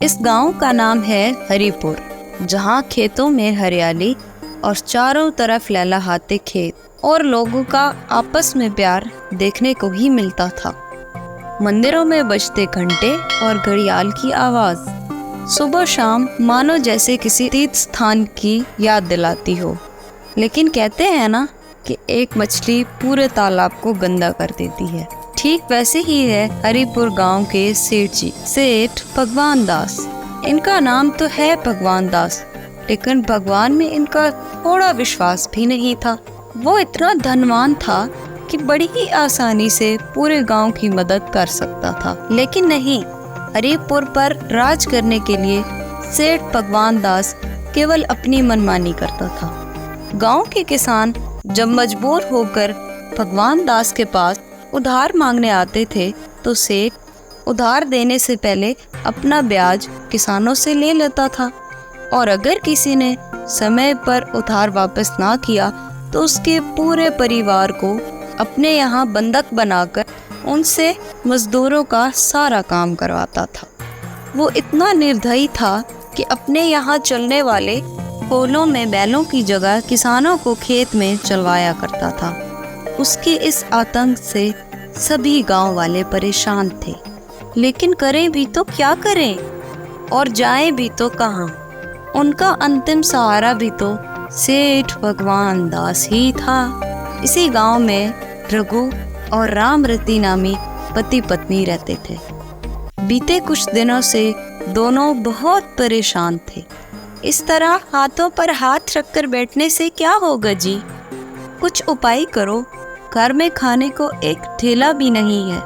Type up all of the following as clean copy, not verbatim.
इस गांव का नाम है हरिपुर, जहां खेतों में हरियाली और चारों तरफ लहलहाते खेत और लोगों का आपस में प्यार देखने को ही मिलता था। मंदिरों में बजते घंटे और घड़ियाल की आवाज सुबह शाम मानो जैसे किसी तीर्थ स्थान की याद दिलाती हो। लेकिन कहते हैं ना कि एक मछली पूरे तालाब को गंदा कर देती है। ठीक वैसे ही है हरिपुर गांव के सेठ जी, सेठ भगवान दास। इनका नाम तो है भगवान दास, लेकिन भगवान में इनका थोड़ा विश्वास भी नहीं था। वो इतना धनवान था कि बड़ी ही आसानी से पूरे गांव की मदद कर सकता था। लेकिन नहीं, हरिपुर पर राज करने के लिए सेठ भगवान दास केवल अपनी मनमानी करता था। गांव के किसान जब मजबूर होकर भगवान दास के पास उधार मांगने आते थे तो सेठ उधार देने से पहले अपना ब्याज किसानों से ले लेता था, और अगर किसी ने समय पर उधार वापस ना किया तो उसके पूरे परिवार को अपने यहाँ बंधक बनाकर उनसे मजदूरों का सारा काम करवाता था। वो इतना निर्दयी था कि अपने यहाँ चलने वाले कोलों में बैलों की जगह किसानों को खेत में चलवाया करता था। उसके इस आतंक से सभी गांव वाले परेशान थे, लेकिन करें भी तो क्या करें और जाएं भी तो कहां। उनका अंतिम सहारा भी तो सेठ भगवान दास ही था। इसी गांव में रघु और रामरती नामी पति पत्नी रहते थे। बीते कुछ दिनों से दोनों बहुत परेशान थे। इस तरह हाथों पर हाथ रखकर बैठने से क्या होगा जी? कुछ उपाय करो। घर में खाने को एक ठेला भी नहीं है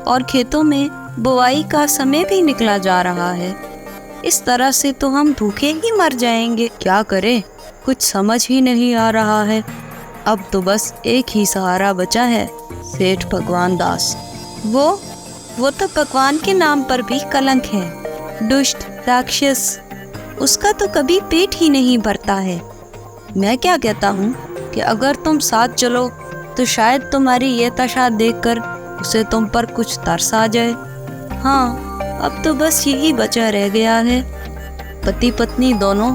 और खेतों में बुआई का समय भी निकला जा रहा है। इस तरह से तो हम भूखे ही मर जाएंगे। क्या करें, कुछ समझ ही नहीं आ रहा है। अब तो बस एक ही सहारा बचा है, सेठ भगवान दास। वो तो भगवान के नाम पर भी कलंक है। दुष्ट राक्षस, उसका तो कभी पेट ही नहीं भरता है। मैं क्या कहता हूँ कि अगर तुम साथ चलो तो शायद तुम्हारी ये दशा देखकर उसे तुम पर कुछ तरस आ जाए। हाँ, अब तो बस यही बचा रह गया है। पति पत्नी दोनों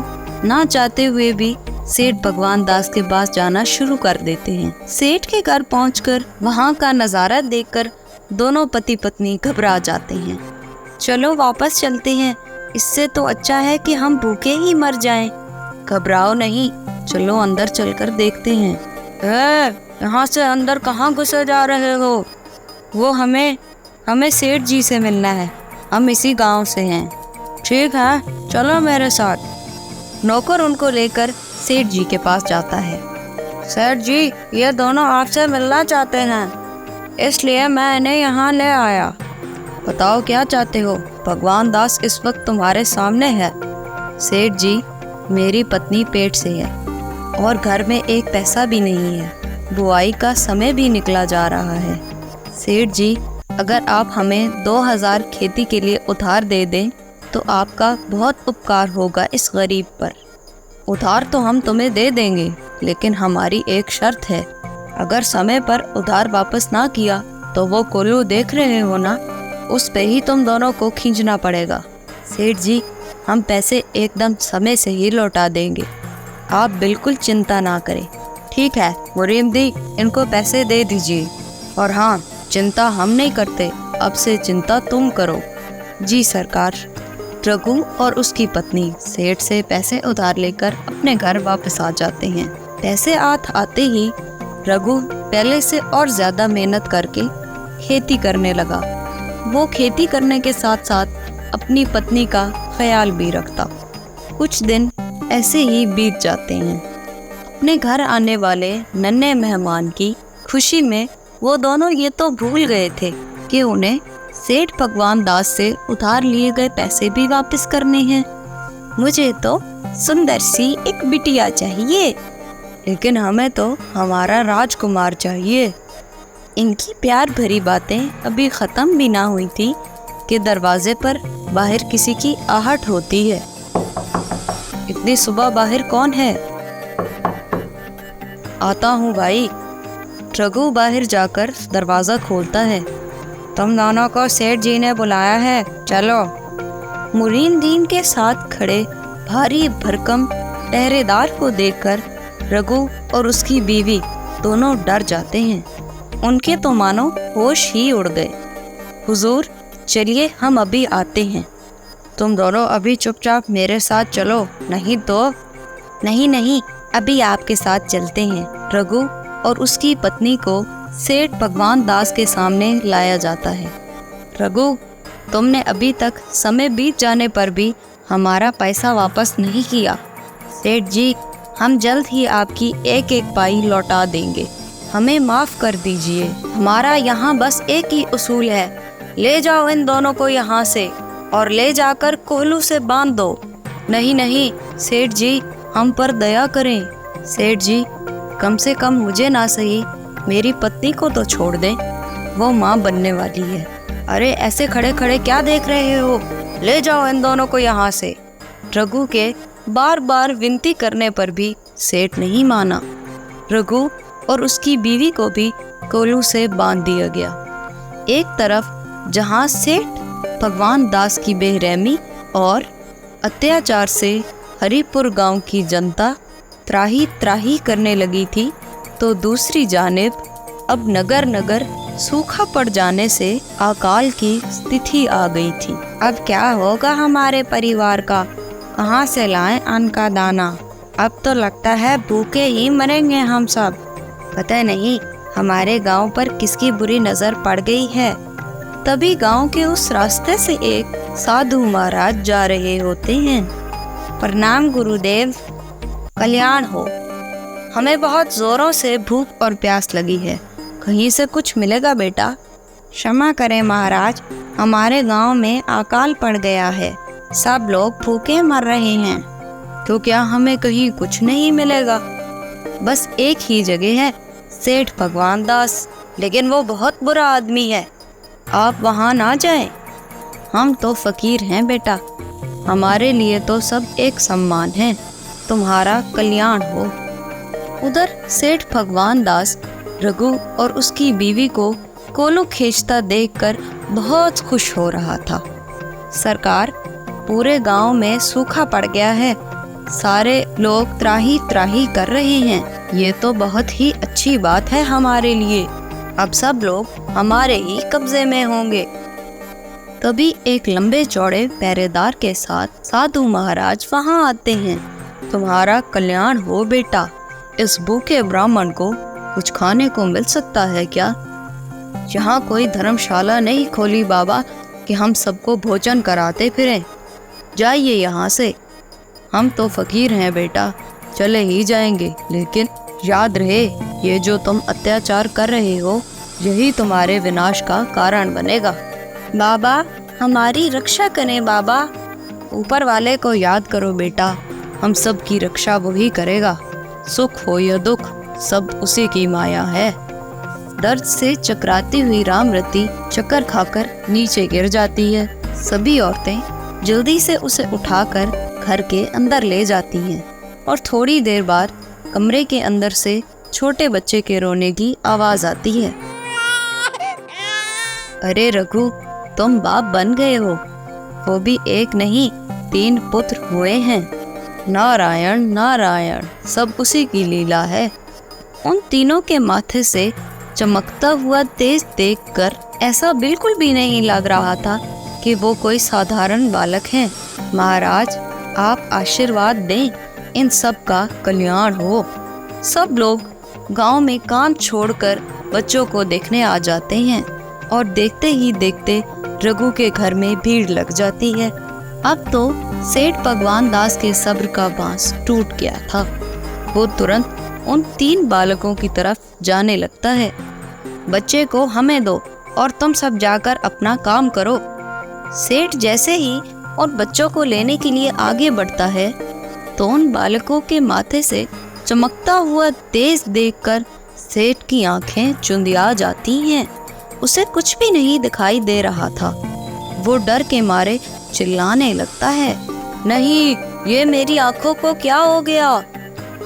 ना चाहते हुए भी सेठ भगवान दास के पास जाना शुरू कर देते हैं। सेठ के घर पहुंचकर वहां का नजारा देखकर दोनों पति पत्नी घबरा जाते हैं। चलो वापस चलते हैं, इससे तो अच्छा है कि हम भूखे ही मर जाएं। घबराओ नहीं, चलो अंदर चलकर देखते हैं। यहाँ से अंदर कहाँ घुसे जा रहे हो? वो हमें सेठ जी से मिलना है। हम इसी गांव से हैं। ठीक है, चलो मेरे साथ। नौकर उनको लेकर सेठ जी के पास जाता है। सेठ जी, ये दोनों आपसे मिलना चाहते हैं, इसलिए मैं इन्हें यहाँ ले आया। बताओ क्या चाहते हो? भगवान दास इस वक्त तुम्हारे सामने है। सेठ जी, मेरी पत्नी पेट से है और घर में एक पैसा भी नहीं है। बुआई का समय भी निकला जा रहा है। सेठ जी, अगर आप हमें 2000 खेती के लिए उधार दे दें तो आपका बहुत उपकार होगा इस गरीब पर। उधार तो हम तुम्हें दे देंगे, लेकिन हमारी एक शर्त है। अगर समय पर उधार वापस ना किया तो वो कोल्हू देख रहे हो ना, उस पे ही तुम दोनों को खींचना पड़ेगा। सेठ जी, हम पैसे एकदम समय से ही लौटा देंगे, आप बिल्कुल चिंता ना करें। ठीक है मुरीम दी, इनको पैसे दे दीजिए। और हाँ, चिंता हम नहीं करते, अब से चिंता तुम करो। जी सरकार। रघु और उसकी पत्नी सेठ से पैसे उधार लेकर अपने घर वापस आ जाते हैं। पैसे आते ही रघु पहले से और ज्यादा मेहनत करके खेती करने लगा। वो खेती करने के साथ साथ अपनी पत्नी का ख्याल भी रखता। कुछ दिन ऐसे ही बीत जाते हैं। अपने घर आने वाले नन्हे मेहमान की खुशी में वो दोनों ये तो भूल गए थे कि उन्हें सेठ भगवान दास से उधार लिए गए पैसे भी वापस करने हैं। मुझे तो सुंदर सी एक बिटिया चाहिए, लेकिन हमें तो हमारा राजकुमार चाहिए। इनकी प्यार भरी बातें अभी खत्म भी ना हुई थी कि दरवाजे पर बाहर किसी की आहट होती है। इतनी सुबह बाहर कौन है? आता हूँ भाई। रघु बाहर जाकर दरवाजा खोलता है। तुम दोनों को सेठ जी ने बुलाया है, चलो। मुरीन के साथ खड़े भारी भरकम पहरेदार को देखकर रघु और उसकी बीवी दोनों डर जाते हैं। उनके तो मानो होश ही उड़ गए। हुजूर, चलिए हम अभी आते हैं। तुम दोनों अभी चुपचाप मेरे साथ चलो, नहीं तो। नहीं, अभी आपके साथ चलते हैं। रघु और उसकी पत्नी को सेठ भगवान दास के सामने लाया जाता है। रघु, तुमने अभी तक समय बीत जाने पर भी हमारा पैसा वापस नहीं किया। सेठ जी, हम जल्द ही आपकी एक एक पाई लौटा देंगे, हमें माफ कर दीजिए। हमारा यहाँ बस एक ही उसूल है, ले जाओ इन दोनों को यहाँ से और ले जाकर कोहलू से बांध दो। नहीं, सेठ जी, हम पर दया करें। सेठ जी, कम से कम मुझे ना सही, मेरी पत्नी को तो छोड़ दें, वो माँ बनने वाली है। अरे ऐसे खड़े खड़े क्या देख रहे हो, ले जाओ इन दोनों को यहाँ से। रघु के बार बार विनती करने पर भी सेठ नहीं माना। रघु और उसकी बीवी को भी कोहलू से बांध दिया गया। एक तरफ जहाँ सेठ भगवान दास की बेरहमी और अत्याचार से हरिपुर गांव की जनता त्राही त्राही करने लगी थी, तो दूसरी जानिब अब नगर नगर सूखा पड़ जाने से अकाल की स्थिति आ गई थी। अब क्या होगा हमारे परिवार का, कहाँ से लाएं अन्न का दाना। अब तो लगता है भूखे ही मरेंगे हम सब। पता नहीं हमारे गांव पर किसकी बुरी नजर पड़ गई है। तभी गांव के उस रास्ते से एक साधु महाराज जा रहे होते हैं। प्रणाम गुरुदेव, कल्याण हो। हमें बहुत जोरों से भूख और प्यास लगी है, कहीं से कुछ मिलेगा बेटा? क्षमा करें महाराज, हमारे गांव में अकाल पड़ गया है, सब लोग भूखे मर रहे हैं। तो क्या हमें कहीं कुछ नहीं मिलेगा? बस एक ही जगह है, सेठ भगवान दास, लेकिन वो बहुत बुरा आदमी है, आप वहाँ ना जाएं। हम तो फकीर हैं बेटा, हमारे लिए तो सब एक सम्मान है, तुम्हारा कल्याण हो। उधर सेठ भगवान दास रघु और उसकी बीवी को कोलू खींचता देखकर बहुत खुश हो रहा था। सरकार, पूरे गांव में सूखा पड़ गया है, सारे लोग त्राही त्राही कर रहे हैं, ये तो बहुत ही अच्छी बात है हमारे लिए। अब सब लोग हमारे ही कब्जे में होंगे। तभी एक लंबे चौड़े पहरेदार के साथ साधु महाराज वहां आते हैं। तुम्हारा कल्याण हो बेटा, इस भूखे ब्राह्मण को कुछ खाने को मिल सकता है क्या? यहाँ कोई धर्मशाला नहीं खोली बाबा कि हम सबको भोजन कराते फिरें। जाइए यहाँ से, हम तो फकीर हैं बेटा, चले ही जाएंगे, लेकिन याद रहे ये जो तुम अत्याचार कर रहे हो यही तुम्हारे विनाश का कारण बनेगा। बाबा, हमारी रक्षा करें बाबा। ऊपर वाले को याद करो बेटा, हम सब की रक्षा वही करेगा, सुख हो या दुख सब उसी की माया है। दर्द से चकराती हुई रामरती चक्कर खाकर नीचे गिर जाती है। सभी औरतें जल्दी से उसे उठाकर घर के अंदर ले जाती हैं और थोड़ी देर बाद कमरे के अंदर से छोटे बच्चे के रोने की आवाज आती है। अरे रघु, तुम बाप बन गए हो, वो भी एक नहीं 3 पुत्र हुए हैं। नारायण नारायण, सब उसी की लीला है। उन तीनों के माथे से चमकता हुआ तेज देखकर ऐसा बिल्कुल भी नहीं लग रहा था कि वो कोई साधारण बालक हैं। महाराज, आप आशीर्वाद दें, इन सब का कल्याण हो। सब लोग गांव में काम छोड़कर बच्चों को देखने आ जाते हैं और देखते ही देखते रघु के घर में भीड़ लग जाती है। अब तो सेठ भगवान दास के सब्र का बांस टूट गया था। वो तुरंत उन 3 बालकों की तरफ जाने लगता है। बच्चे को हमें दो और तुम सब जाकर अपना काम करो। सेठ जैसे ही उन बच्चों को लेने के लिए आगे बढ़ता है तो उन बालकों के माथे से चमकता हुआ तेज देखकर सेठ की आंखें चुंधिया जाती हैं। उसे कुछ भी नहीं दिखाई दे रहा था। वो डर के मारे चिल्लाने लगता है, नहीं, ये मेरी आंखों को क्या हो गया?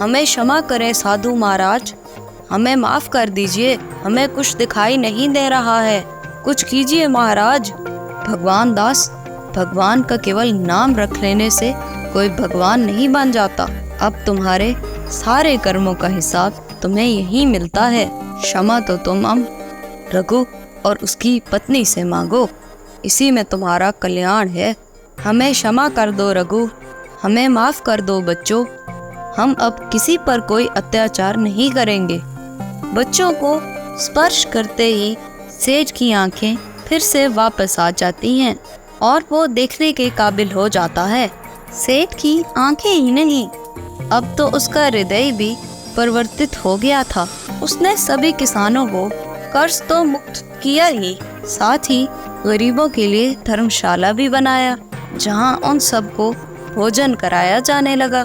हमें क्षमा करें साधु महाराज, हमें माफ कर दीजिए, हमें कुछ दिखाई नहीं दे रहा है, कुछ कीजिए महाराज। भगवान दास, भगवान का केवल नाम रख लेने से कोई भगवान नहीं बन जाता। अब तुम्हारे सारे कर्मों का हिसाब तुम्हें यही मिलता है। क्षमा तो तुम अब रघु और उसकी पत्नी से मांगो, इसी में तुम्हारा कल्याण है। हमें क्षमा कर दो रघु, हमें माफ कर दो बच्चों, हम अब किसी पर कोई अत्याचार नहीं करेंगे। बच्चों को स्पर्श करते ही सेठ की आंखें फिर से वापस आ जाती हैं और वो देखने के काबिल हो जाता है। सेठ की आंखें ही नहीं, अब तो उसका हृदय भी परिवर्तित हो गया था। उसने सभी किसानों को कर्ज तो मुक्त किया ही, साथ ही गरीबों के लिए धर्मशाला भी बनाया, जहां उन सबको भोजन कराया जाने लगा।